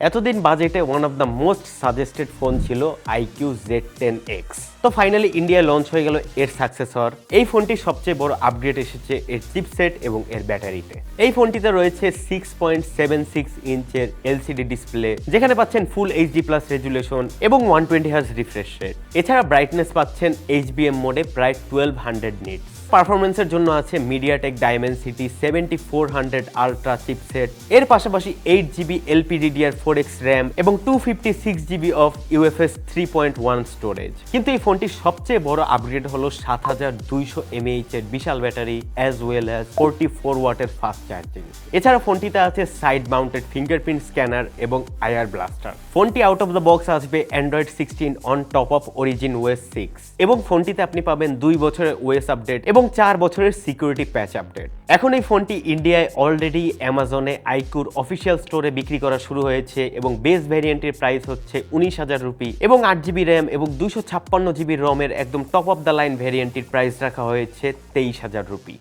এতদিন বাজেটে one of the most suggested phone ছিল iQOO Z10X। তো ফাইনালি ইন্ডিয়ায় লঞ্চ হয়ে গেল এর সাকসেসর। এই ফোনটির সবচেয়ে বড় আপগ্রেড এসেছে এর চিপসেট এবং এর ব্যাটারিতে। এই ফোনটিতে রয়েছে 6.76 ইঞ্চের এলসিডি ডিসপ্লে, যেখানে পাচ্ছেন ফুল এইচডি প্লাস রেজুলেশন এবং 120 হার্জ রিফ্রেশ রেট। এছাড়া ব্রাইটনেস পাচ্ছেন HBM মোডে প্রায় 1200 নিটস। পারফরমেন্সের জন্য আছে মিডিয়াটেক ডাইমেনসিটি 7400 আলট্রা চিপসেট। এর পাশাপাশি 8GB LPDDR4X র্যাম এবং 256GB অফ UFS 3.1 স্টোরেজ। কিন্তু এই ফোনটির সবচেয়ে বড় আপগ্রেড হলো 7200 mAh এর বিশাল ব্যাটারি অ্যাজ ওয়েল অ্যাজ 44 ওয়াটের ফাস্ট চার্জিং। এছাড়া ফোনটিতে আছে সাইড মাউন্টেড ফিঙ্গারপ্রিন্ট স্ক্যানার এবং আইআর ব্লাস্টার। ফোনটি আউট অফ দ্য বক্স আসবে Android 16 on top of origin OS 6 এবং ফোনটিতে আপনি পাবেন 2 বছরের OS আপডেট এবং 4 বছরের সিকিউরিটি প্যাচ আপডেট। এখন এই ফোনটি ইন্ডিয়ায় অলরেডি অ্যামাজনে iQOOর অফিসিয়াল স্টোরে বিক্রি করা শুরু হয়েছে এবং বেস ভ্যারিয়েন্টের প্রাইস হচ্ছে 19,000 রুপি এবং 8GB র্যাম এবং 256GB রমের একদম টপ অফ দ্য লাইন ভ্যারিয়েন্টের প্রাইস রাখা হয়েছে 23,000 রুপি।